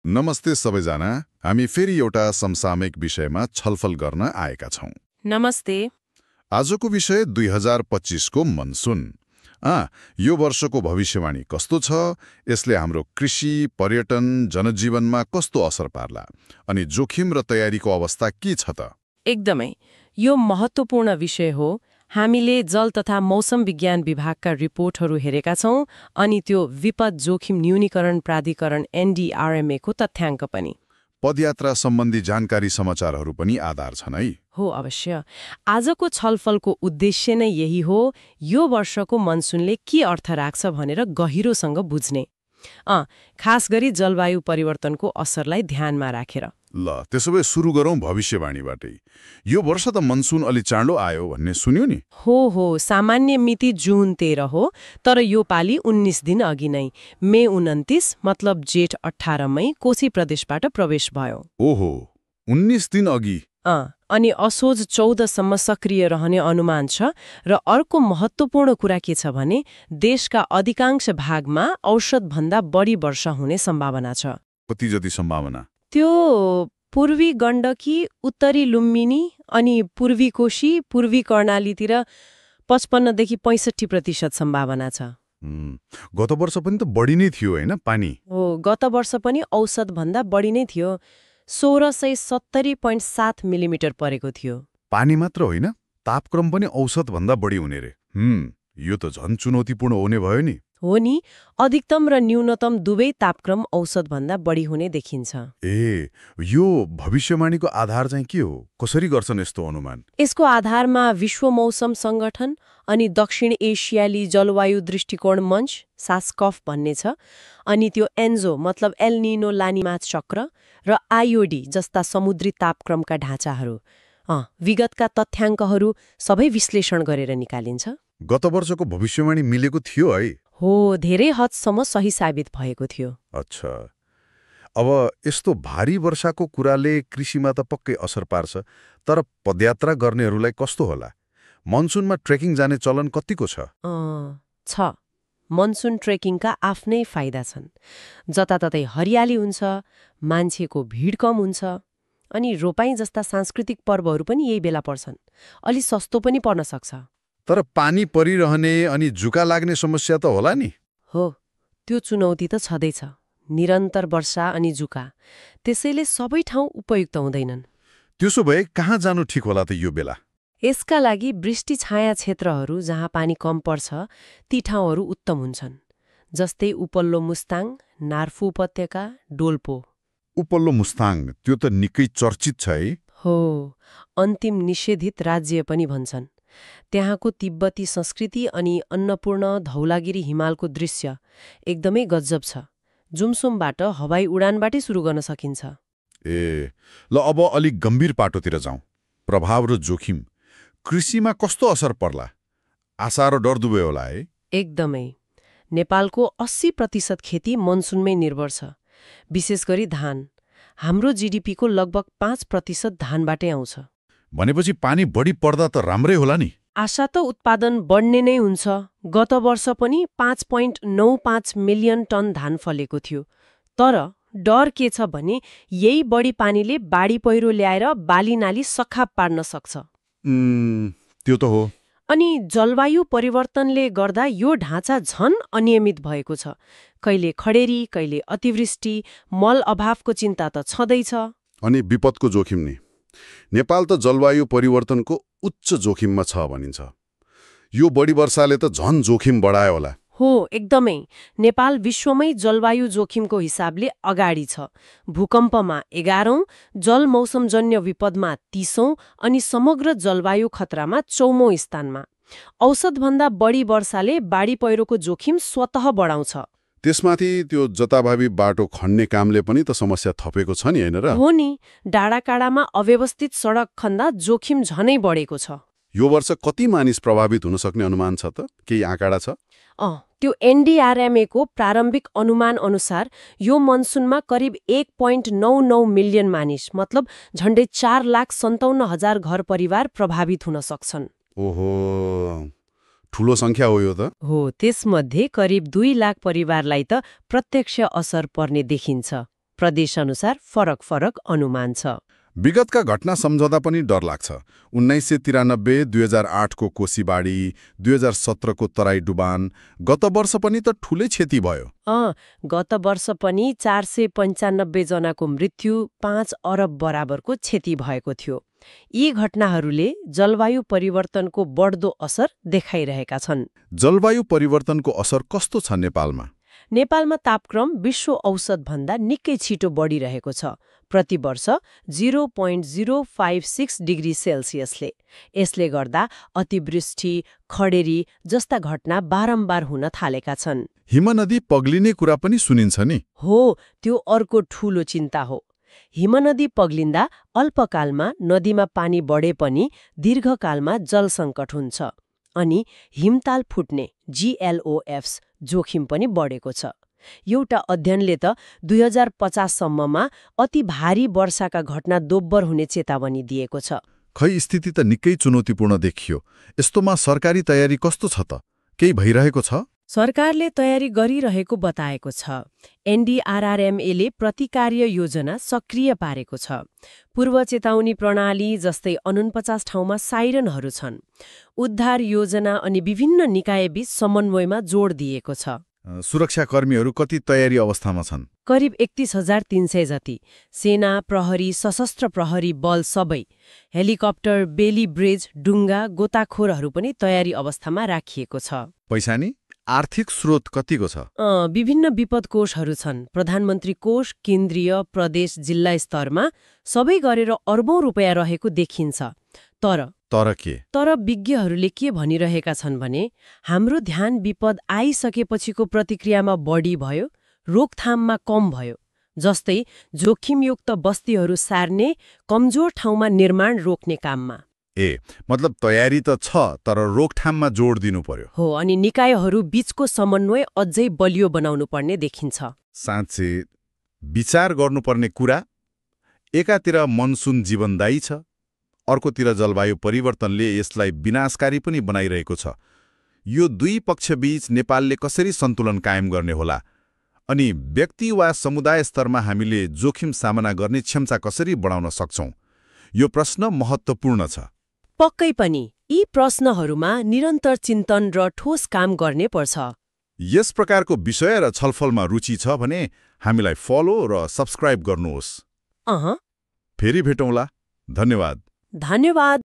नमस्ते सबैजना, हामी फेरि एउटा समसामयिक विषयमा छलफल गर्न आएका छौं। नमस्ते। आजको विषय 2025 को मनसुन। यो वर्षको भविष्यवाणी कस्तो छ, यसले हाम्रो कृषि, पर्यटन, जनजीवनमा कस्तो असर पार्ला, अनि जोखिम र तयारीको अवस्था के छ त? एकदमै यो महत्त्वपूर्ण विषय हो। हामीले जल तथा मौसम विज्ञान विभागका रिपोर्टहरू हेरेका छौं अनि त्यो विपद जोखिम न्यूनीकरण प्राधिकरण NDRMA को तथ्याङ्क पनि। पदयात्रा सम्बन्धी जानकारी समाचारहरू पनि आधार छन् है। हो, अवश्य। आजको छलफलको उद्देश्य नै यही हो, यो वर्षको मनसुनले के अर्थ राख्छ भनेर गहिरोसँग बुझ्ने। खास गरी जलवायु परिवर्तनको असरलाई ध्यानमा राखेर। ल, त्यसो भए सुरु गरौँ भविष्यवाणीबाटै। यो वर्ष त मनसुन अलि चाँडो आयो भन्ने सुन्यो नि? हो, सामान्य मिति जुन 13 हो, तर यो पालि 19 दिन अघि नै मे 29 मतलब जेठ 18 मै कोशी प्रदेशबाट प्रवेश भयो। ओहो, 19 दिन अघि। अनि असोज 14 सम्म सक्रिय रहने अनुमान छ। र अर्को महत्त्वपूर्ण कुरा के छ भने देशका अधिकांश भागमा औसतभन्दा बढी वर्षा हुने सम्भावना छ। कति जति सम्भावना? त्यो पूर्वी गण्डकी, उत्तरी लुम्बिनी अनि पूर्वी कोशी, पूर्वी कर्णालीतिर 55 देखि 65% सम्भावना छ। गत वर्ष पनि त बढी नै थियो हैन पानी? हो, गत वर्ष पनि औसत भन्दा बढी नै थियो। 1670.7 मिलिमिटर परेको थियो। पानी मात्र होइन, तापक्रम पनि औसत भन्दा बढी हुने रे। यो त झन् चुनौतीपूर्ण हुने भयो नि। हो नि, अधिकतम र न्यूनतम दुवै तापक्रम औसत भन्दा बढी हुने देखिन्छ। यो भविष्यवाणीको आधार चाहिँ के हो? कसरी गर्छन् यस्तो अनुमान? यसको आधारमा विश्व मौसम संगठन अनि दक्षिण एसियाली जलवायु दृष्टिकोण मञ्च सास्कफ भन्ने छ, अनि त्यो एन्जो मतलब एल निनो लानिमा चक्र र आइओडी जस्ता समुद्री तापक्रमका ढाँचाहरू, विगतका तथ्याङ्कहरू सबै विश्लेषण गरेर निकालिन्छ। गत वर्षको भविष्यवाणी मिलेको थियो है? हो, धेरै हदसम्म सही साबित भएको थियो। अच्छा, अब यस्तो भारी वर्षाको कुराले कृषिमा त पक्कै असर पार्छ, तर पदयात्रा गर्नेहरूलाई कस्तो होला? मनसुनमा ट्रेकिङ जाने चलन कतिको छ? मनसुन ट्रेकिङका आफ्नै फाइदा छन्। जताततै हरियाली हुन्छ, मान्छेको भिड कम हुन्छ, अनि रोपाइँ जस्ता सांस्कृतिक पर्वहरू पनि यही बेला पर्छन्। अलि सस्तो पनि पर्न सक्छ। तर पानी परिरहने अनि जुका लाग्ने समस्या त होला नि? हो, त्यो चुनौती त छँदैछ। निरन्तर वर्षा अनि जुका, त्यसैले सबै ठाउँ उपयुक्त हुँदैनन्। त्यसो भए कहाँ जानु ठिक होला त यो बेला? यसका लागि वृष्टि छाया क्षेत्रहरू जहाँ पानी कम पर्छ ती ठाउँहरू उत्तम हुन्छन्, जस्तै उपल्लो मुस्ताङ, नार्फु उपत्यका, डोल्पो। उपल्लो मुस्ताङ, त्यो त निकै चर्चित छ है? हो, अन्तिम निषेधित राज्य पनि भन्छन्। त्यहाँको तिब्बती संस्कृति अनि अन्नपूर्ण धौलागिरी हिमालको दृश्य एकदमै गजब छ। जुमसुमबाट हवाई उडानबाटै सुरु गर्न सकिन्छ। ल, अब अलिक गम्भीर पाटोतिर जाउँ। प्रभाव र जोखिम कृषिमा कस्तो असर पर्ला? आशा र डर दुवै होला है? एकदमै। नेपालको 80% खेती मनसुनमै निर्भर छ, विशेष गरी धान। हाम्रो GDP को लगभग 5% धानबाटै आउँछ। भनेपछि पानी बढी पर्दा त राम्रै होला नि? आशा त उत्पादन बढ्ने नै हुन्छ। गत वर्ष पनि 5.95 मिलियन टन धान फलेको थियो। तर डर के छ भने यही बढी पानीले बाढी पहिरो ल्याएर बाली नाली सखाप पार्न सक्छ। त्यो त हो। अनि जलवायु परिवर्तनले गर्दा यो ढाँचा झन अनियमित भएको छ। कहिले खडेरी, कहिले अतिवृष्टि, मल अभावको चिन्ता त छँदैछ। अनि विपदको जोखिम नि? नेपाल त जलवायु परिवर्तनको उच्च जोखिममा छ भनिन्छ। यो बढी वर्षाले त झन जोखिम बढायो होला। हो, एकदमै। नेपाल विश्वमै जलवायु जोखिमको हिसाबले अगाडि छ। भूकम्पमा 11औं, जल मौसमजन्य विपदमा 30औं अनि समग्र जलवायु खतरामा 4औं स्थानमा। औसतभन्दा बढी वर्षाले बाढी पहिरोको जोखिम स्वतः बढाउँछ। त्यसमाथि त्यो जताभावी बाटो खन्ने कामले पनि त समस्या थपेको छ नि, हैन र? हो नि, डाँडाकाँडामा अव्यवस्थित सडक खन्दा जोखिम झनै बढेको छ। यो वर्ष कति मानिस प्रभावित हुन सक्ने अनुमान छ त? केही आँकडा छ? त्यो NDRMA को प्रारम्भिक अनुमान अनुसार यो मनसुनमा करिब 1.99 मिलियन मानिस मतलब झण्डै 4,57,000 घर परिवार प्रभावित हुन सक्छन्। ओहो, ठुलो संख्या हो यो त। हो, त्यसमध्ये करिब 2 लाख परिवारलाई त प्रत्यक्ष असर पर्ने देखिन्छ। प्रदेशअनुसार फरक फरक अनुमान छ। विगतका घटना सम्झँदा पनि डर लाग्छ। 1993, 2008को कोसीबाढी, 2017को तराई डुबान, गत वर्ष पनि त ठूलै क्षति भयो। गत वर्ष पनि 495 जनाको मृत्यु, 5 अरब बराबरको क्षति भएको थियो। यी घटनाहरूले जलवायु परिवर्तनको बढ्दो असर देखाइरहेका छन्। जलवायु परिवर्तनको असर कस्तो छ नेपालमा? नेपालमा तापक्रम विश्व औसतभन्दा निकै छिटो बढिरहेको छ, प्रति वर्ष 0.056 डिग्री सेल्सियसले। यसले गर्दा अतिवृष्टि, खडेरी जस्ता घटना बारम्बार हुन थालेका छन्। हिमनदी पग्लिने कुरा पनि सुनिन्छ नि? हो, त्यो अर्को ठूलो चिन्ता हो। हिमनदी पग्लिँदा अल्पकालमा नदीमा पानी बढे पनि दीर्घकालमा जल सङ्कट हुन्छ अनि हिमताल फुट्ने GLOFs जोखिम पनि बढेको छ। एउटा अध्ययनले त 2050 सम्ममा अति भारी वर्षाका घटना दोब्बर हुने चेतावनी दिएको छ। खै स्थिति त निकै चुनौतीपूर्ण देखियो। यस्तोमा सरकारी तयारी कस्तो छ त? केही भइरहेको छ? सरकारले तयारी गरिरहेको बताएको छ। NDRRMA ले प्रतिकार्य योजना सक्रिय पारेको छ। पूर्व चेतावनी प्रणाली जस्तै 49 ठाउँमा साइरनहरू छन्। उद्धार योजना अनि विभिन्न निकायबीच समन्वयमा जोड दिएको छ। सुरक्षाकर्मीहरू कति तयारी अवस्थामा छन्? करिब 31,300 जति। सेना, प्रहरी, सशस्त्र प्रहरी बल सबै, हेलिकप्टर, बेली ब्रिज, डुङ्गा, गोताखोरहरू पनि तयारी अवस्थामा राखिएको छ। पैसा नि? आर्थिक स्रोत कतिको छ? विभिन्न विपद कोषहरू छन्। प्रधानमन्त्री कोष, केन्द्रीय, प्रदेश, जिल्ला स्तरमा सबै गरेर अर्बौं रुपियाँ रहेको देखिन्छ। तर के? तर विज्ञहरूले के भनिरहेका छन् भने हाम्रो ध्यान विपद आइसकेपछिको प्रतिक्रियामा बढी भयो, रोकथाममा कम भयो। जस्तै जोखिमयुक्त बस्तीहरू सार्ने, कमजोर ठाउँमा निर्माण रोक्ने काममा। मतलब तयारी त छ, तर रोकथाममा जोड दिनु पर्यो। हो, अनि निकायहरू बीचको समन्वय अझै बलियो बनाउनु पर्ने देखिन्छ। साँच्चै विचार गर्नुपर्ने कुरा, एकातिर मनसुन जीवनदायी छ, अर्कोतिर जलवायु परिवर्तनले यसलाई विनाशकारी पनि बनाइरहेको छ। यो दुई पक्षबीच नेपालले कसरी सन्तुलन कायम गर्ने होला? अनि व्यक्ति वा समुदाय स्तरमा हामीले जोखिम सामना गर्ने क्षमता कसरी बढाउन सक्छौं? यो प्रश्न महत्त्वपूर्ण छ। पक्कै पनि यी प्रश्नहरूमा निरन्तर चिन्तन र ठोस काम गर्ने पर्छ। यस प्रकारको विषय र छलफलमा रुचि छ भने हामीलाई फलो र सब्स्क्राइब गर्नुहोस्। फेरि भेटौँला। धन्यवाद। धन्यवाद।